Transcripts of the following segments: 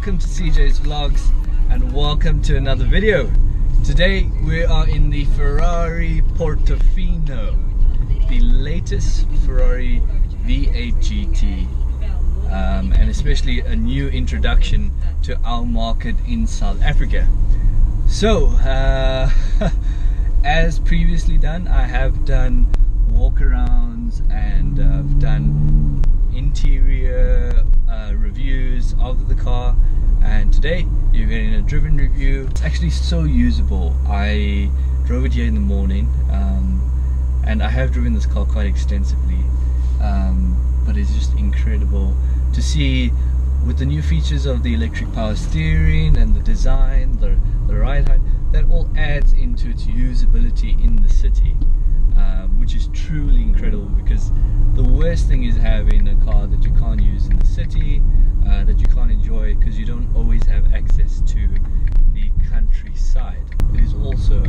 welcome to CJ's Vlogs and welcome to another video. Today we are in the Ferrari Portofino, the latest Ferrari V8 GT, and especially a new introduction to our market in South Africa. So as previously done, I have done walkarounds and I've done interior reviews of the car, and today you're getting a driven review. It's actually so usable. I drove it here in the morning, and I have driven this car quite extensively, but it's just incredible to see with the new features of the electric power steering and the design, the ride height, that all adds into its usability in the city, which is truly incredible, because the worst thing is having a car that you can't use in the city, that you can't enjoy because you don't always have access to the countryside. It is also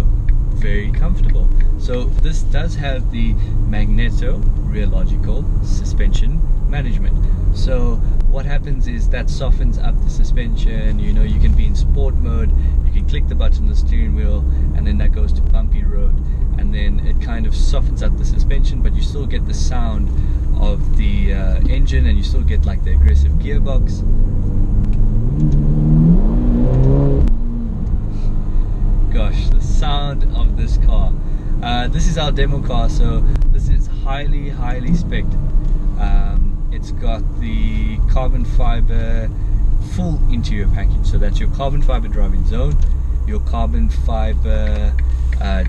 very comfortable. So this does have the magneto rheological suspension management. So what happens is that softens up the suspension. You know, you can be in sport mode, you can click the button on the steering wheel, and then that goes to bumpy road, and then it kind of softens up the suspension, but you still get the sound of the engine, and you still get like the aggressive gearbox. Gosh, the sound of this car. This is our demo car, so this is highly spec'd. It's got the carbon fiber full interior package, so that's your carbon fiber driving zone, your carbon fiber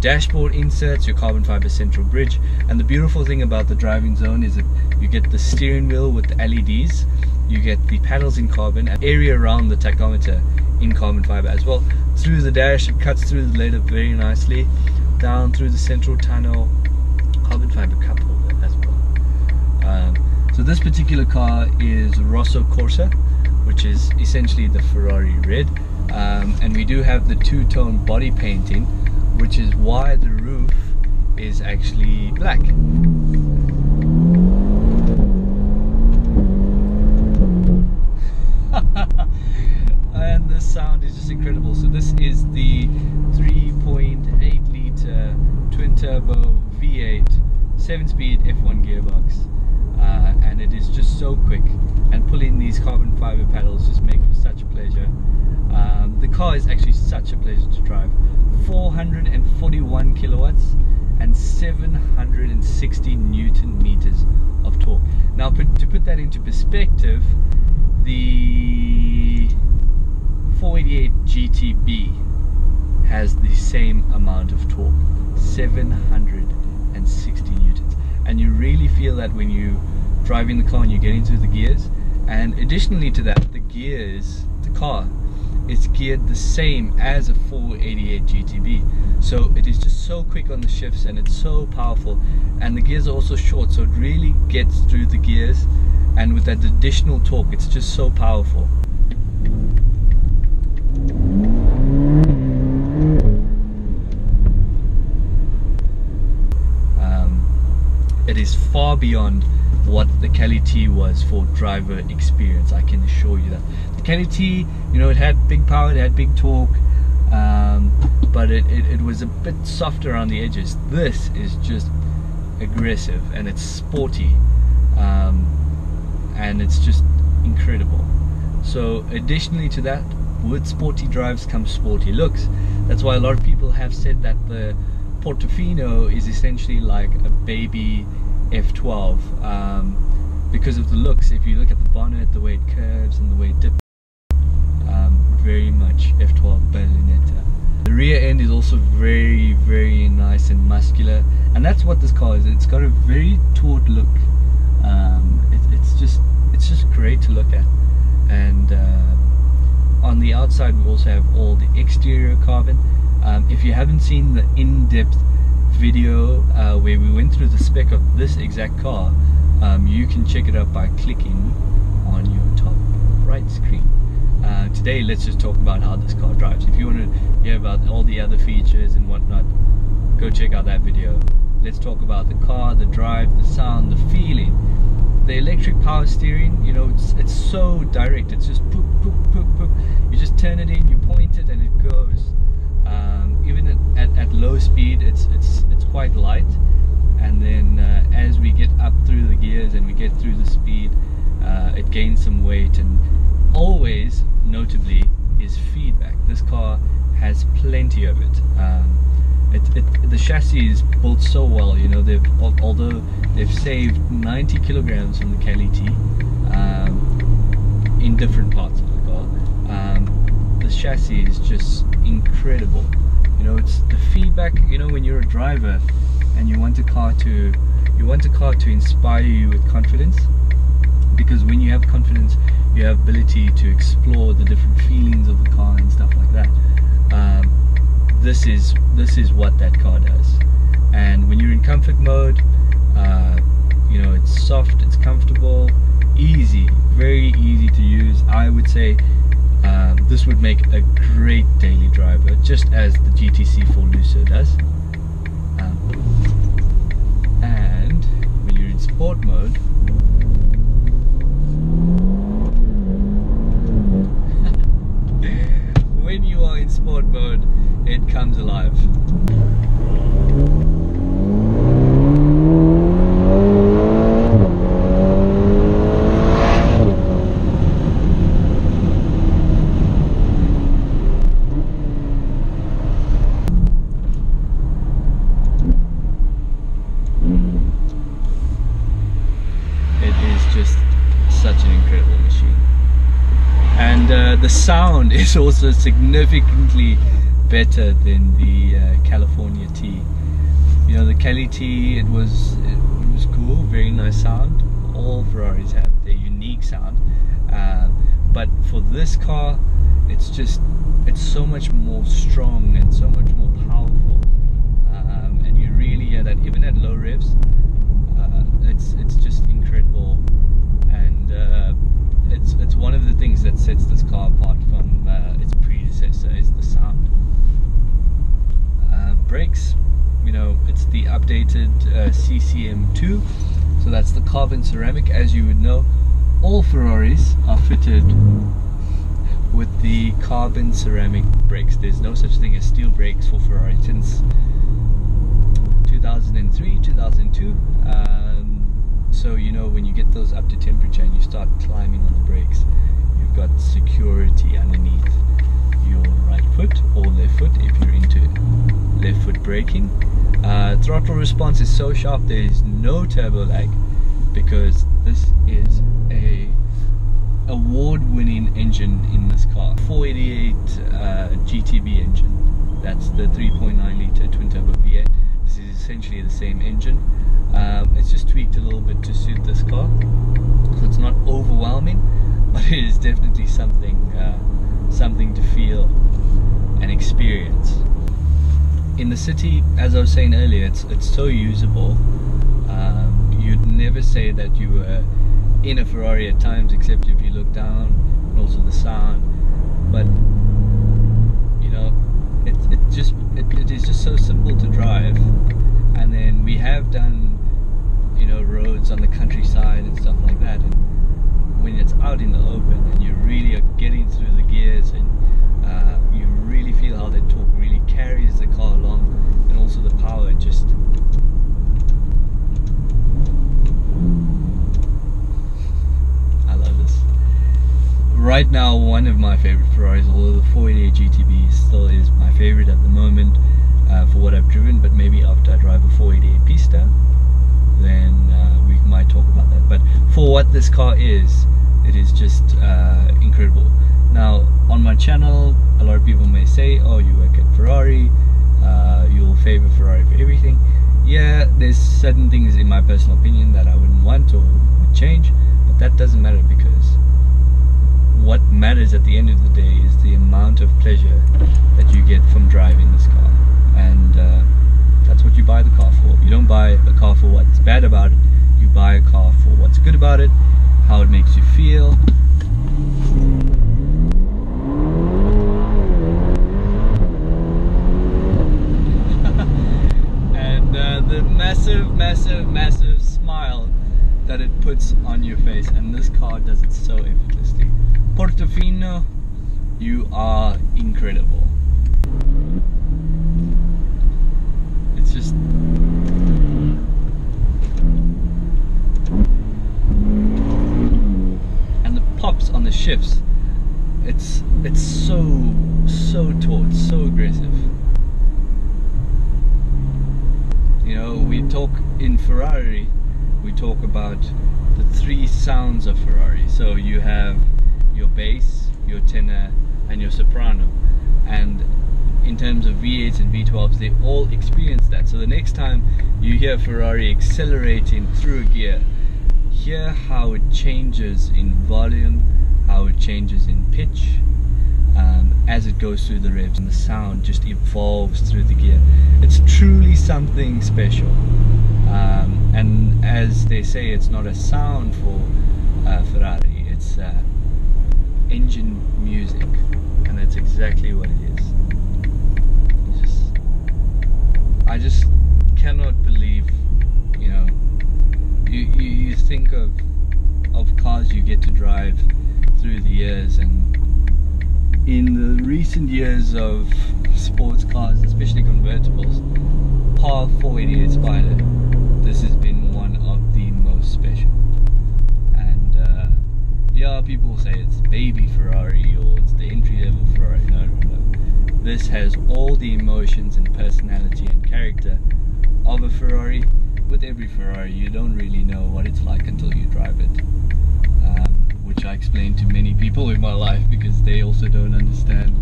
dashboard inserts, your carbon fiber central bridge, and the beautiful thing about the driving zone is that you get the steering wheel with the LEDs, you get the paddles in carbon, and area around the tachometer in carbon fiber as well. Through the dash, it cuts through the leather very nicely, down through the central tunnel, carbon fiber cup holder as well. So this particular car is Rosso Corsa, which is essentially the Ferrari red, and we do have the two-tone body painting, which is why the roof is actually black. And the sound is just incredible. So this is the 3.8 litre twin turbo V8 7-speed F1 gearbox, and it is just so quick, and pulling these carbon fiber paddles just make for such a pleasure. The car is actually such a pleasure to drive. 441 kilowatts and 760 Newton meters of torque. Now, to put that into perspective, the 488 GTB has the same amount of torque, 760 newtons, and you really feel that when you driving the car and you get into the gears. And additionally to that, the gears, the car is geared the same as a 488 GTB, so it is just so quick on the shifts, and it's so powerful, and the gears are also short, so it really gets through the gears, and with that additional torque, it's just so powerful. It is far beyond what the Cali T was for driver experience, I can assure you that. The Cali T, you know, it had big power, it had big torque, but it was a bit softer on the edges. This is just aggressive, and it's sporty, and it's just incredible. So additionally to that, with sporty drives comes sporty looks. That's why a lot of people have said that the Portofino is essentially like a baby F12, because of the looks. If you look at the bonnet, the way it curves and the way it dips, very much F12 Berlinetta. The rear end is also very nice and muscular, and that's what this car is. It's got a very taut look. It's just great to look at. And on the outside we also have all the exterior carbon. If you haven't seen the in-depth video where we went through the spec of this exact car, you can check it out by clicking on your top right screen. Today let's just talk about how this car drives. If you want to hear about all the other features and whatnot, go check out that video. Let's talk about the car, the drive, the sound, the feeling. the electric power steering, you know, it's so direct. It's just poop, poop, poop, poop. You just turn it in, you point it, and it goes. Even at low speed, it's quite light. And then as we get up through the gears and we get through the speed, it gains some weight. And always, notably, is feedback. This car has plenty of it. The chassis is built so well, you know. Although they've saved 90 kilograms from the Cali T in different parts of the car, the chassis is just incredible. You know, it's the feedback. You know, when you're a driver and you want a car to inspire you with confidence, because when you have confidence, you have ability to explore the different feelings of the car and stuff like that. This is what that car does. And when you're in comfort mode, you know, it's soft, it's comfortable, easy, very easy to use. I would say this would make a great daily driver, just as the GTC4 Lusso does. And when you're in sport mode, when you are in sport mode, it comes alive. It is just such an incredible machine. And the sound is also significantly better than the California T. You know, the Cali T, it was cool, very nice sound. All Ferraris have their unique sound, but for this car, it's so much more strong and so much more powerful, and you really hear that even at low revs. It's just incredible, and it's one of the things that sets this car apart from its predecessor is the sound. Brakes, you know, it's the updated CCM2, so that's the carbon ceramic. As you would know, all Ferraris are fitted with the carbon ceramic brakes. There's no such thing as steel brakes for Ferrari since 2003, 2002. So, you know, when you get those up to temperature and you start climbing on the brakes, you've got security underneath your right foot or left foot if you're into left foot braking. Throttle response is so sharp, there is no turbo lag, because this is a award-winning engine in this car. 488 GTB engine. That's the 3.9 litre twin turbo V8. This is essentially the same engine. It's just tweaked a little bit to suit this car, so it's not overwhelming, but it is definitely something to feel and experience. In the city, as I was saying earlier, it's so usable. You'd never say that you were in a Ferrari at times, except if you look down, and also the sound. But you know, it is just so simple to drive. And then we have done, you know, roads on the countryside and stuff like that, and when it's out in the open and you really are getting through the gears, and you really feel how that torque really carries the car along, and also the power, just I love this. Right now, one of my favorite Ferraris, although the 488 GTB still is my favorite at the moment for what I've driven, but maybe after I drive a 488 Pista, then we might talk about that. But for what this car is, it is just incredible. Now, on my channel, a lot of people may say, oh, you work at Ferrari, you'll favor Ferrari for everything. Yeah, there's certain things in my personal opinion that I wouldn't want or would change, but that doesn't matter, because what matters at the end of the day is the amount of pleasure that you get from driving this car. And that's what you buy the car for. You don't buy a car for what's bad about it, you buy a car for what's good about it, how it makes you feel. And the massive smile that it puts on your face, and this car does it so effortlessly. Portofino, you are incredible. It's just and the pops on the shifts, it's so taut, so aggressive. You know, we talk in Ferrari, we talk about the 3 sounds of Ferrari. So you have your bass, your tenor, and your soprano. And in terms of V8s and V12s, they all experience that. So the next time you hear Ferrari accelerating through a gear, hear how it changes in volume, how it changes in pitch as it goes through the revs, and the sound just evolves through the gear. It's truly something special. And as they say, it's not a sound for Ferrari, it's engine music, and that's exactly what it is. I just cannot believe, you know, you think of cars you get to drive through the years, and in the recent years of sports cars, especially convertibles, par 488 Spider, this has been one of the most special. And yeah, people say it's baby Ferrari or it's the entry level Ferrari. No. This has all the emotions and personality and character of a Ferrari. With every Ferrari, you don't really know what it's like until you drive it, which I explain to many people in my life because they also don't understand.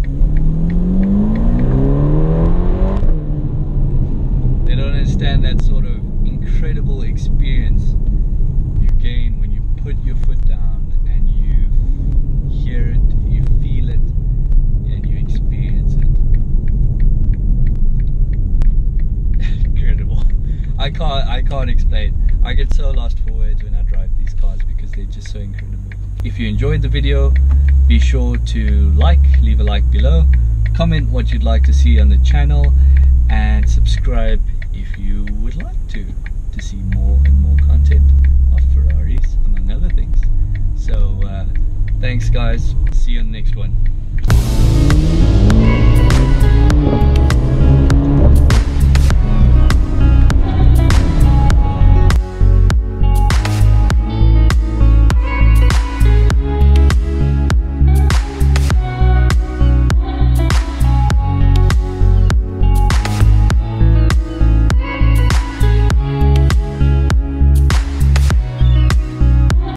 They don't understand that sort of incredible experience you gain when you put your foot down and you hear it, you feel it, and you experience it. Incredible. I can't explain. I get so lost for words when I drive these cars because they're just so incredible. If you enjoyed the video, be sure to leave a like below, comment what you'd like to see on the channel, and subscribe if you would like to see more and more content of Ferraris, among other things. So thanks guys, see you on the next one.